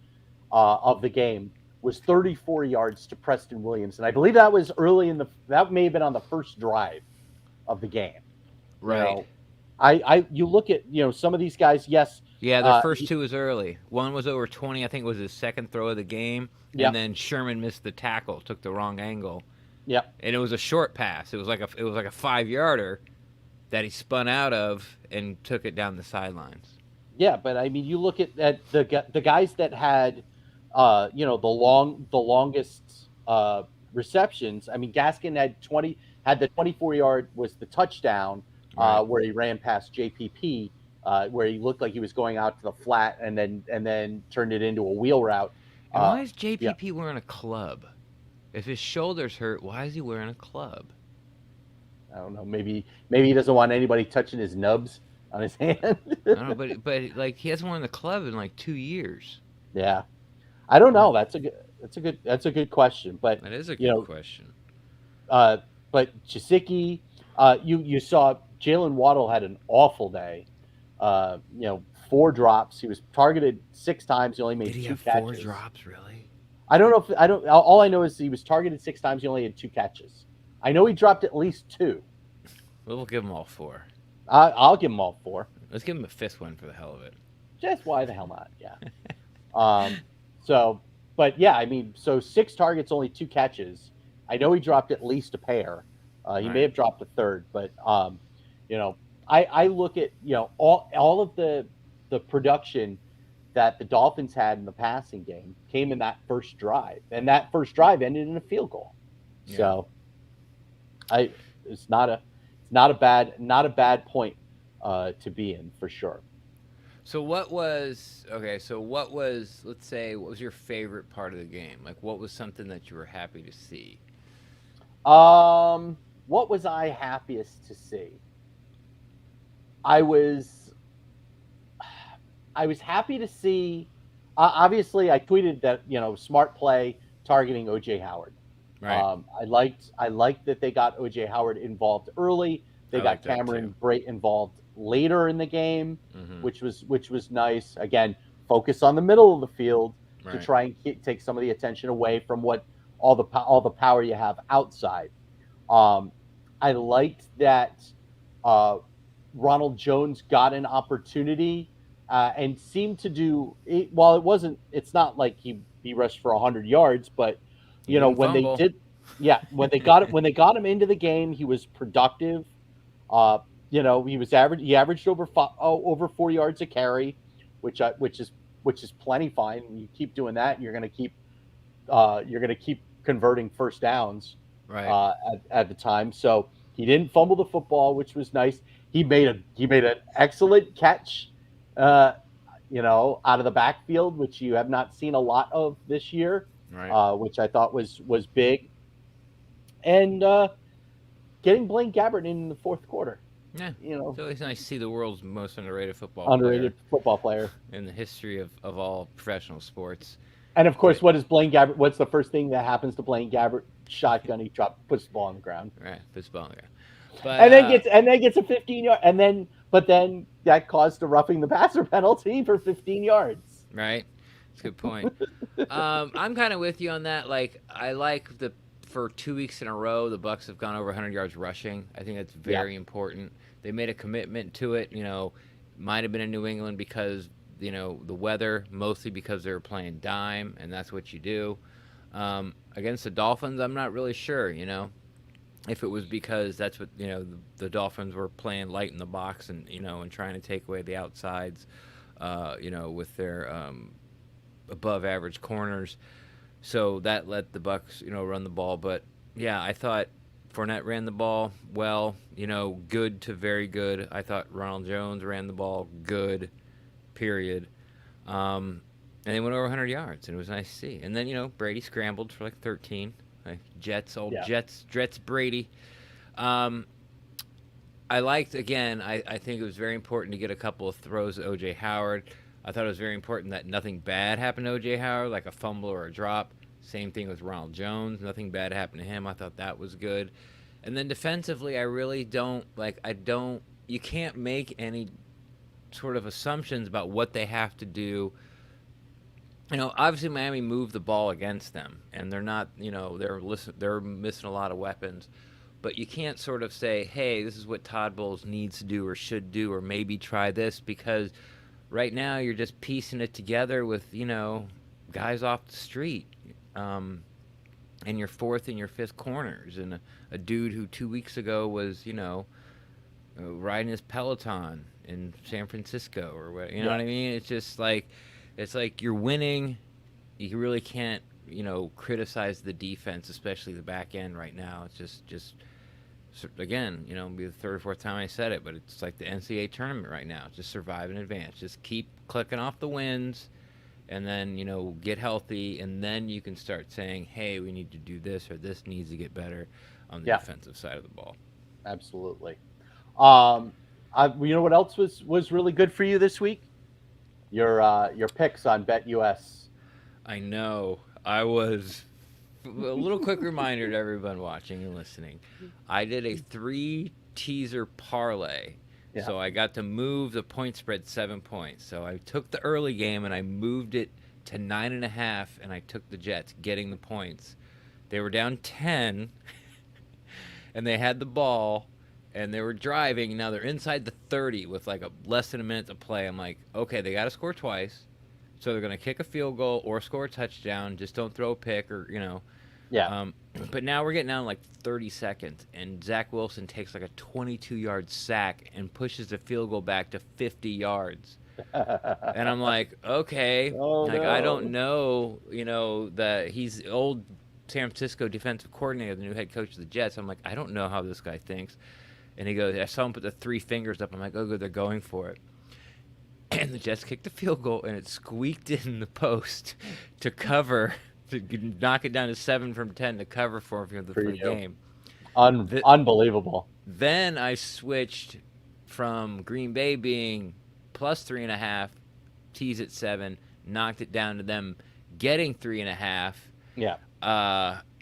of the game was 34 yards to Preston Williams, and I believe that was that may have been on the first drive of the game. Right. You look at some of these guys. Yes. Yeah, their first 2 was early. One was over 20. I think it was his second throw of the game. Yep. And then Sherman missed the tackle, took the wrong angle. Yeah. And it was a short pass. It was like a 5-yarder that he spun out of and took it down the sidelines. Yeah, but I mean, you look at the guys that had the longest receptions. I mean, Gaskin had the 24-yard was the touchdown where he ran past JPP, where he looked like he was going out to the flat and then turned it into a wheel route. And why is JPP wearing a club? If his shoulder's hurt, why is he wearing a club? I don't know. Maybe he doesn't want anybody touching his nubs on his hand. I don't know, but like he hasn't worn the club in like 2 years. Yeah, I don't know. That's a good question. But that is a good question. But Gesicki, you saw Jalen Waddle had an awful day. 4 drops. He was targeted 6 times. He only made 2 catches. 4 drops, really? I don't know if all I know is he was targeted 6 times. He only had 2 catches. I know he dropped at least 2. We'll give him all 4. I'll give him all 4. Let's give him a 5th one for the hell of it. Just why the hell not? Yeah. But yeah, I mean, so 6 targets, only 2 catches. I know he dropped at least a pair. He may have dropped a third, but I look at all of the production that the Dolphins had in the passing game came in that first drive, and that first drive ended in a field goal. Yeah. So, it's not a bad point to be in for sure. So let's say, what was your favorite part of the game? Like, what was something that you were happy to see? What was I happiest to see? I was happy to see. Obviously, I tweeted that smart play targeting O.J. Howard. Right. I liked that they got O.J. Howard involved early. They got Cameron Brate involved later in the game, which was nice. Again, focus on the middle of the field to try and take some of the attention away from all the power you have outside. I liked that Ronald Jones got an opportunity and seemed to do it. While it's not like he rushed for 100 yards, but when they did, when they got him into the game, he was productive. He averaged over 4 yards a carry, which is plenty fine. You keep doing that, and you're going to keep converting first downs at the time. So he didn't fumble the football, which was nice. He made an excellent catch, out of the backfield, which you have not seen a lot of this year, which I thought was big. And getting Blaine Gabbert in the fourth quarter. Yeah, it's always nice to see the world's most underrated football player in the history of all professional sports. And of course, what is Blaine Gabbert? What's the first thing that happens to Blaine Gabbert? Shotgun. He puts the ball on the ground. Right, puts the ball on the ground. But, and then gets a 15-yard, but then that caused the roughing the passer penalty for 15 yards. Right, that's a good point. I'm kind of with you on that. Like, I like for 2 weeks in a row, the Bucs have gone over 100 yards rushing. I think that's very important. They made a commitment to it. Might have been in New England because the weather, mostly because they were playing dime, and that's what you do. Against the Dolphins, I'm not really sure. If it was because that's what the Dolphins were playing light in the box and and trying to take away the outsides with their above average corners. So that let the Bucs, run the ball. But yeah, I thought Fournette ran the ball well, good to very good. I thought Ronald Jones ran the ball good, period. And they went over 100 yards, and it was nice to see. And then, Brady scrambled for like 13. Jets Brady. I liked, again, I think it was very important to get a couple of throws to O.J. Howard. I thought it was very important that nothing bad happened to O.J. Howard, like a fumble or a drop. Same thing with Ronald Jones. Nothing bad happened to him. I thought that was good. And then defensively, I really don't, you can't make any sort of assumptions about what they have to do. Obviously Miami moved the ball against them, and they're not, they're missing a lot of weapons. But you can't sort of say, hey, this is what Todd Bowles needs to do or should do, or maybe try this, because right now you're just piecing it together with, guys off the street, and your fourth and your fifth corners, and a dude who 2 weeks ago was, riding his Peloton in San Francisco or what, you know what I mean? It's just like, you're winning. You really can't, criticize the defense, especially the back end right now. It's just again, it'll be the third or fourth time I said it, but it's like the NCAA tournament right now. Just survive in advance. Just keep clicking off the wins, and then, get healthy, and then you can start saying, hey, we need to do this, or this needs to get better on the defensive side of the ball. Absolutely. You know what else was really good for you this week? Your picks on BetUS. I know. I was a little quick reminder to everyone watching and listening. I did a 3-teaser parlay. Yeah. So I got to move the point spread 7 points. So I took the early game and I moved it to 9.5, and I took the Jets, getting the points. They were down 10, and they had the ball, and they were driving. Now they're inside the 30 with like less than a minute to play. I'm like, okay, they got to score twice. So they're going to kick a field goal or score a touchdown. Just don't throw a pick or, Yeah. But now we're getting down to like 30 seconds, and Zach Wilson takes like a 22-yard sack and pushes the field goal back to 50 yards. And I'm like, okay. I don't know, that he's old San Francisco defensive coordinator, the new head coach of the Jets. I'm like, I don't know how this guy thinks. And he goes, I saw him put the 3 fingers up. I'm like, oh, good, they're going for it. And the Jets kicked the field goal, and it squeaked in the post to cover, to knock it down to 7 from 10 to cover for the game. Unbelievable. Then I switched from Green Bay being plus 3.5, tease at 7, knocked it down to them getting 3.5. Yeah.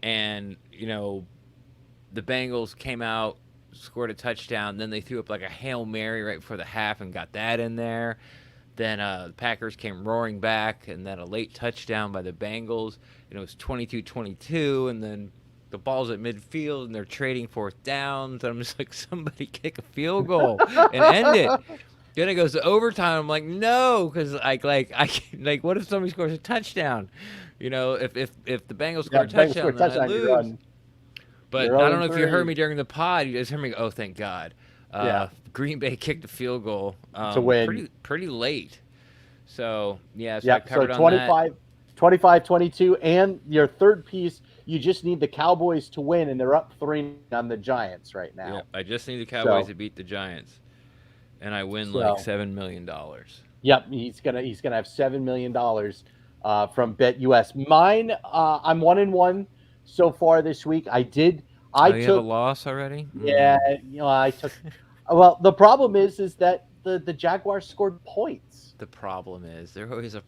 And, the Bengals came out, scored a touchdown. Then they threw up like a Hail Mary right before the half and got that in there. Then the Packers came roaring back, and then a late touchdown by the Bengals. And it was 22-22, and then the ball's at midfield, and they're trading fourth downs. And I'm just like, somebody kick a field goal and end it. Then it goes to overtime. I'm like, no, because what if somebody scores a touchdown? If the Bengals score a touchdown, then I lose. But I don't know if you heard me during the pod. You just heard me go, oh, thank God. Green Bay kicked a field goal to win. Pretty late. So, I so covered on that. 25-22, and your third piece, you just need the Cowboys to win, and they're up 3 on the Giants right now. Yeah, I just need the Cowboys to beat the Giants, and I win like $7 million. Yep, he's gonna have $7 million from BetUS. Mine, I'm 1-1 so far this week. I took have a loss already? Yeah, I took. Well, the problem is that the Jaguars scored points. The problem is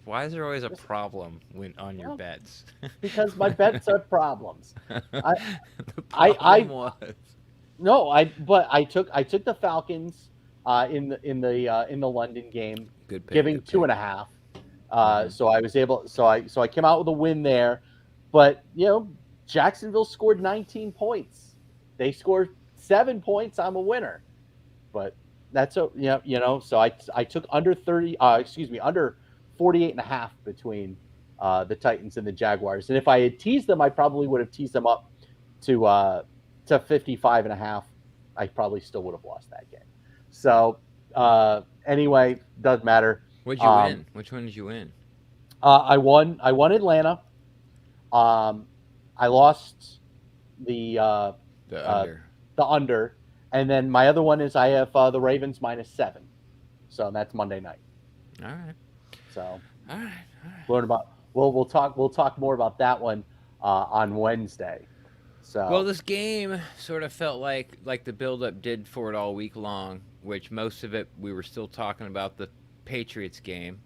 why is there always a problem on your bets? Because my bets are problems. The problem was. No, but I took the Falcons in the London game, good pick, giving 2.5. So I was able. So I came out with a win there, but Jacksonville scored 19 points. They scored 7 points. I'm a winner, but that's so I took under 48.5 between the Titans and the Jaguars. And if I had teased them, I probably would have teased them up to 55.5. I probably still would have lost that game. So anyway, doesn't matter. What'd you win? Which one did you win? I won Atlanta. I lost the under. The under, and then my other one is I have the Ravens -7, so that's Monday night. All right. So All right. learn about. We'll talk more about that one on Wednesday. So Well, this game sort of felt like the build-up did for it all week long, which most of it we were still talking about the Patriots game.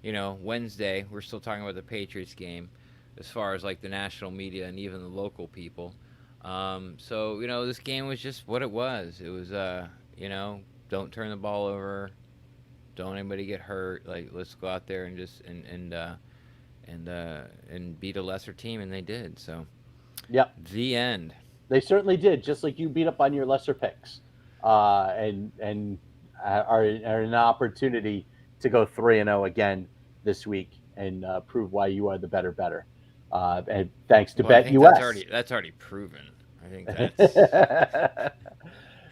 Wednesday we're still talking about the Patriots game, as far as like the national media and even the local people. So this game was just what it was. It was don't turn the ball over, don't anybody get hurt. Like, let's go out there and just and beat a lesser team, and they did. So. Yep. The end. They certainly did, just like you beat up on your lesser picks, and are an opportunity to go 3-0 again this week and prove why you are the better. And thanks to BetUS. That's already proven. I think that's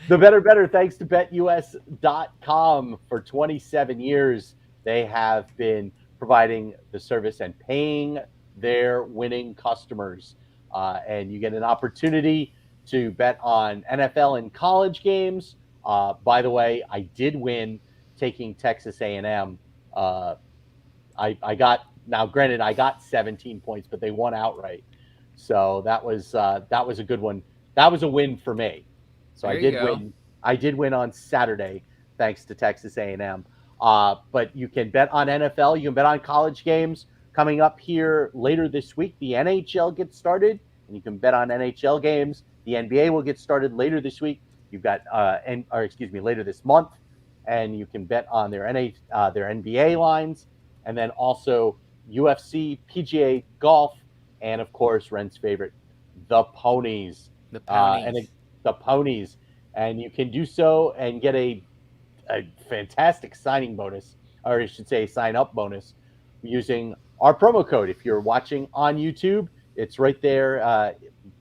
the better. Thanks to BetUS.com. For 27 years, they have been providing the service and paying their winning customers. And you get an opportunity to bet on NFL and college games. By the way, I did win taking Texas A&M. I got 17 points, but they won outright. So that was a good one. That was a win for me. So I did win. I did win on Saturday, thanks to Texas A&M. But you can bet on NFL. You can bet on college games. Coming up here later this week, the NHL gets started, and you can bet on NHL games. The NBA will get started later this week. You've got, later this month, and you can bet on their NBA lines, and then also UFC, PGA golf, and of course Ren's favorite, the ponies. The ponies. The ponies, and you can do so and get a fantastic signing bonus, or I should say, sign up bonus, using our promo code. If you're watching on YouTube, it's right there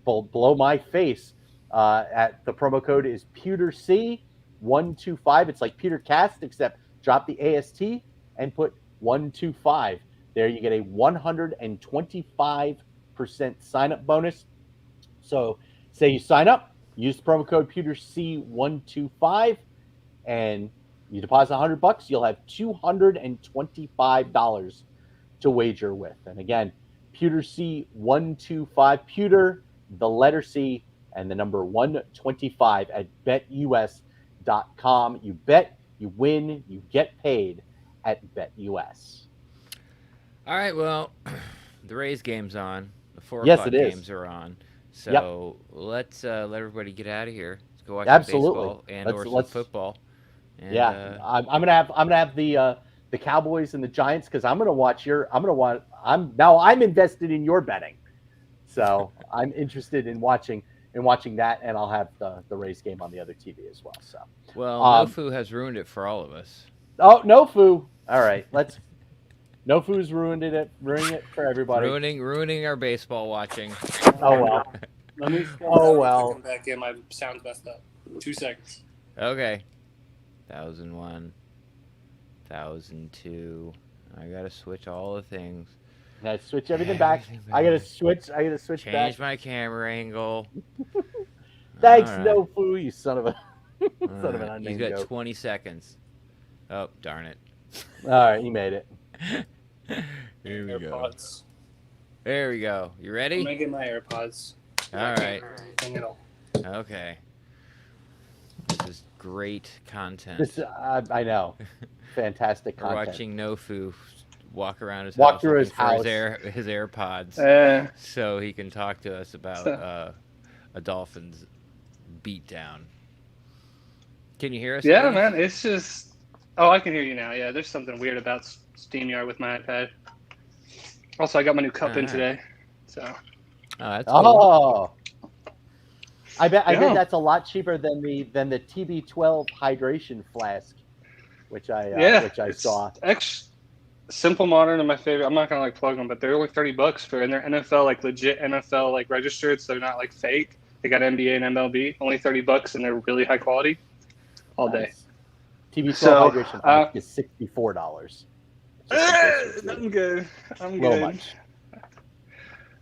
below my face. At the promo code is PewterC125. It's like PewterCast, except drop the AST and put 125. There you get a 125% sign up bonus. So say you sign up, use the promo code PewterC125, and you deposit $100, you'll have $225 to wager with. And again, PewterC125, Pewter, the letter C, and the number 125 at BetUS.com. You bet, you win, you get paid at BetUS. All right, well, the Rays game's on. The 4 o'clock games are on. So let's let everybody get out of here. Let's go watch some baseball and some football. And, I'm gonna have the Cowboys and the Giants, because I'm invested in your betting, so I'm interested in watching that, and I'll have the Rays game on the other TV as well. So Nofu has ruined it for all of us. Oh, Nofu! All right, Nofu's ruining it for everybody. Ruining our baseball watching. Oh well. Come back in. My sound's messed up. 2 seconds. Okay. 1001, 1002. I gotta switch all the things. I gotta switch everything back. I gotta switch Change back. Change my camera angle. Thanks, Nofu, you son of a son of an unnamed He's got goat. 20 seconds. Oh, darn it. All right, you made it. Here we AirPods. go. There we go. You ready? I'm gonna get my AirPods. All right. Hang it all. Okay. This is great content. I know. Fantastic We're content. watching Nofu walk around his Walk house, through his house. his AirPods, so he can talk to us about a Dolphins beatdown. Can you hear us? Yeah, Dave? man. It's just. Oh, I can hear you now. Yeah, there's something weird about StreamYard with my iPad. Also, I got my new cup in today, so. Oh, that's cool. I bet that's a lot cheaper than the TB12 hydration flask, which I saw. Simple Modern are my favorite. I'm not gonna plug them, but they're only $30 and they're NFL legit NFL registered, so they're not fake. They got NBA and MLB, only $30, and they're really high quality. All day. TB12 So, hydration flask is $64. I'm good. I'm Little good. much.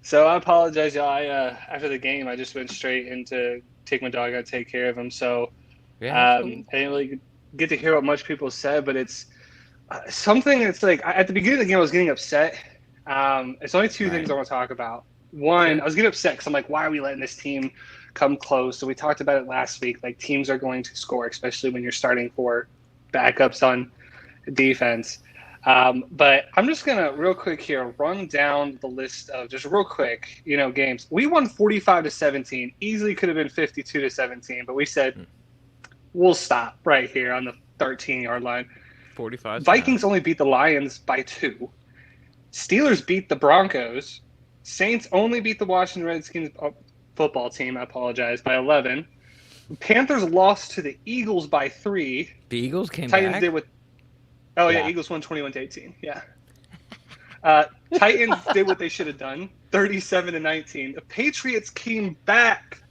So I apologize, y'all. After the game, I just went straight into take my dog out, take care of him. So Yeah, I didn't really get to hear what much people said, but it's something. It's like at the beginning of the game, I was getting upset. It's only two things I want to talk about. One, I was getting upset because I'm like, why are we letting this team come close? So we talked about it last week. Like, teams are going to score, especially when you're starting for backups on defense. But I'm just going to real quick here run down the list of just real quick, games. We won 45-17. Easily could have been 52-17, but we said we'll stop right here on the 13-yard line. 45. Vikings only beat the Lions by 2. Steelers beat the Broncos. Saints only beat the Washington Redskins football team, I apologize, by 11. Panthers lost to the Eagles by 3. The Eagles came Titans back? did with – oh, yeah, Eagles won 21-18, yeah. Titans did what they should have done, 37-19. The Patriots came back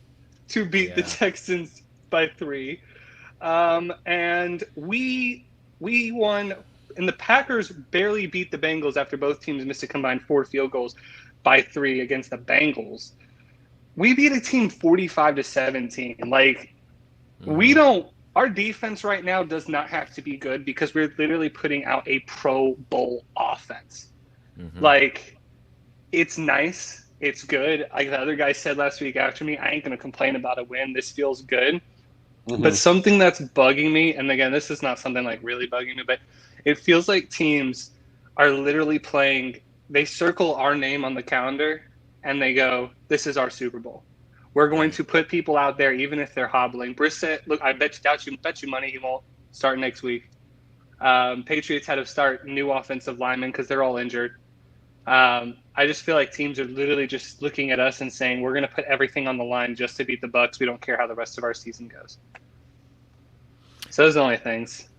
to beat the Texans by 3. And we won – and the Packers barely beat the Bengals after both teams missed a combined 4 field goals by 3 against the Bengals. We beat a team 45-17. Like, we don't – our defense right now does not have to be good because we're literally putting out a Pro Bowl offense. Like, it's nice. It's good. Like the other guy said last week after me, I ain't going to complain about a win. This feels good. But something that's bugging me, and again, this is not something like really bugging me, but it feels like teams are literally playing – they circle our name on the calendar and they go, this is our Super Bowl. We're going to put people out there even if they're hobbling. Brissett, look, I bet you money he won't start next week. Patriots had to start new offensive linemen because they're all injured. I just feel like teams are literally just looking at us and saying, we're going to put everything on the line just to beat the Bucs. We don't care how the rest of our season goes. So those are the only things.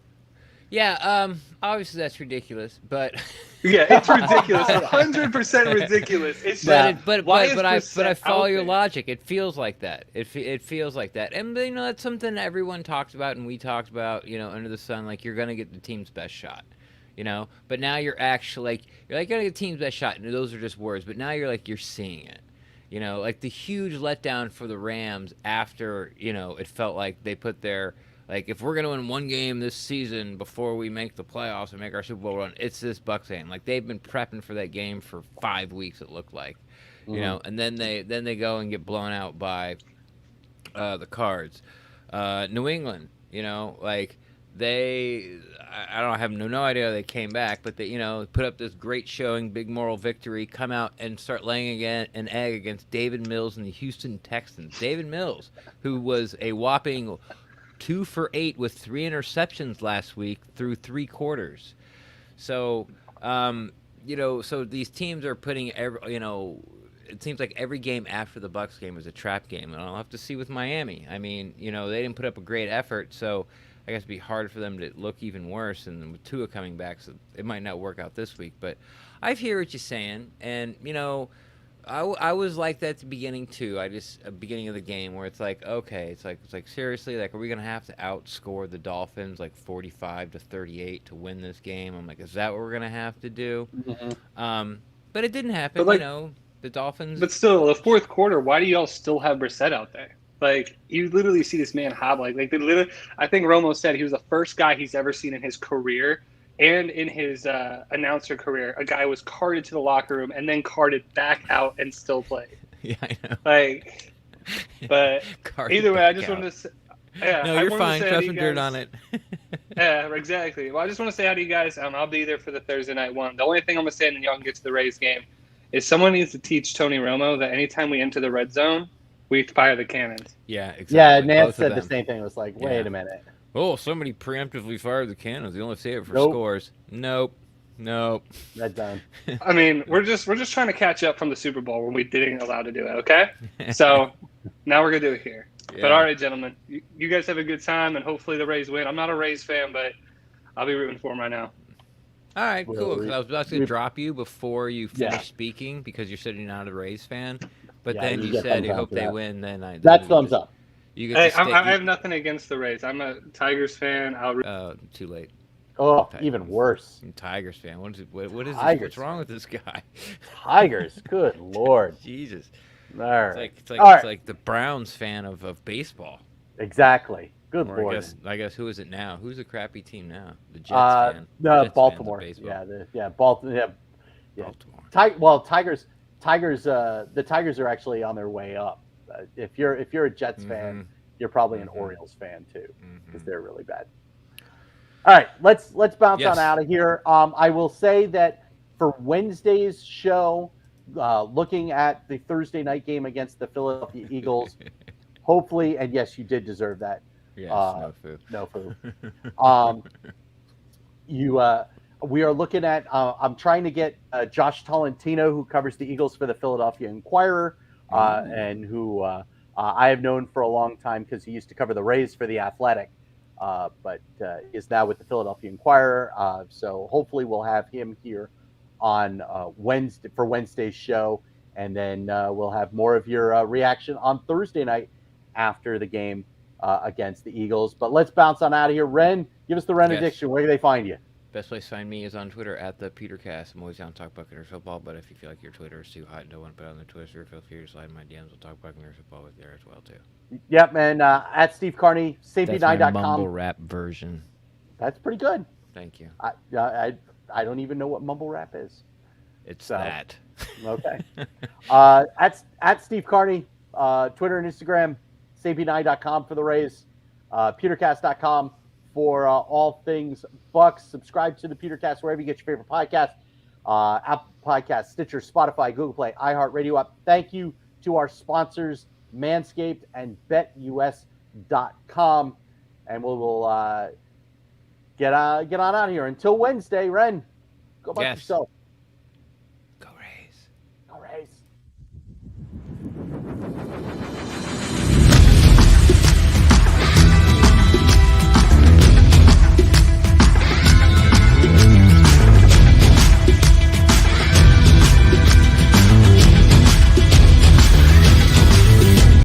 Yeah, obviously that's ridiculous, but yeah, it's ridiculous, 100% ridiculous. It's but I follow your logic. It feels like that. It feels like that, and that's something everyone talks about, and we talked about, under the sun. Like, you're gonna get the team's best shot, But now you're actually you're gonna get the team's best shot, and those are just words. But now you're seeing it. Like the huge letdown for the Rams after it felt like they put their. Like, if we're going to win one game this season before we make the playoffs and make our Super Bowl run, it's this Bucs game. Like, they've been prepping for that game for 5 weeks, it looked like. And then they go and get blown out by the Cards. New England, I have no idea how they came back, but they, put up this great showing, big moral victory, come out and start laying an egg against David Mills and the Houston Texans. David Mills, who was a whopping 2 for 8 with 3 interceptions last week through 3 quarters. So, so these teams are putting it seems like every game after the Bucs game is a trap game, and I'll have to see with Miami. I mean, they didn't put up a great effort, so I guess it'd be hard for them to look even worse. And with Tua coming back, so it might not work out this week. But I hear what you're saying, and I was like that at the beginning too. Beginning of the game where it's like, okay, it's like seriously, like, are we gonna have to outscore the Dolphins like 45-38 to win this game? I'm like, is that what we're gonna have to do? But it didn't happen. But the Dolphins. But still, the fourth quarter, why do y'all still have Brissett out there? Like, you literally see this man hobble. Like they literally, I think Romo said he was the first guy he's ever seen in his career. And in his announcer career, a guy was carted to the locker room and then carted back out and still played. Yeah, I know. Like, but either way, I just wanted to say, no, you're fine. Throw some dirt on it. Yeah, exactly. Well, I just want to say hi to you guys. I'll be there for the Thursday night one. The only thing I'm going to say, and then y'all can get to the Rays game, is someone needs to teach Tony Romo that anytime we enter the red zone, we fire the cannons. Yeah, exactly. Yeah, Nance said the same thing. It was like, wait a minute. Oh, somebody preemptively fired the cannons. They only save it for scores. Nope. Red zone. I mean, we're just trying to catch up from the Super Bowl when we didn't allow to do it, okay? So now we're going to do it here. Yeah. But all right, gentlemen, you guys have a good time, and hopefully the Rays win. I'm not a Rays fan, but I'll be rooting for them right now. All right, cool. Because I was about to drop you before you finished speaking because you said you're not a Rays fan. But then you said you hope they win. Then that's thumbs up. You get Hey, to stay. I have nothing against the Rays. I'm a Tigers fan. Too late. Oh, Tigers. even worse. I'm a Tigers fan. What is it? What is this? Tigers. What's wrong with this guy? Tigers. Good Lord. Jesus. All right. It's All right. like the Browns fan of baseball. Exactly. Good Or Lord. I guess who is it now? Who's the crappy team now? The Jets fan. No, Jets Baltimore. fans of baseball. Baltimore. Yeah. Baltimore. Tigers. The Tigers are actually on their way up. If you're a Jets fan, you're probably an Orioles fan too, because they're really bad. All right, let's bounce on out of here. I will say that for Wednesday's show, looking at the Thursday night game against the Philadelphia Eagles, hopefully, and yes, you did deserve that. Yes, no food. No food. We are looking at. I'm trying to get Josh Tolentino, who covers the Eagles for the Philadelphia Inquirer, and who I have known for a long time because he used to cover the Rays for the Athletic, but is now with the Philadelphia Inquirer. So hopefully we'll have him here on Wednesday for Wednesday's show, and then we'll have more of your reaction on Thursday night after the game against the Eagles. But let's bounce on out of here. Ren, give us the Ren addiction. Where do they find you? Best place to find me is on Twitter at the PewterCast. I'm always down to talk Buccaneers football, but if you feel like your Twitter is too hot and don't want to put it on the Twitter, feel free to slide in my DMs. We'll talk Buccaneers football with there as well too. Yep, man. At Steve Carney, SafetyNine.com. safety9.com. Mumble rap version. That's pretty good. Thank you. I don't even know what mumble rap is. It's that. Okay. At Steve Carney, Twitter and Instagram, safety9.com for the Rays, PewterCast.com for all things Bucs. Subscribe to the PewterCast wherever you get your favorite podcast. Apple Podcasts, Stitcher, Spotify, Google Play, iHeartRadio app. Thank you to our sponsors, Manscaped and BetUS.com. And we'll get on out of here. Until Wednesday, Ren, go about yourself.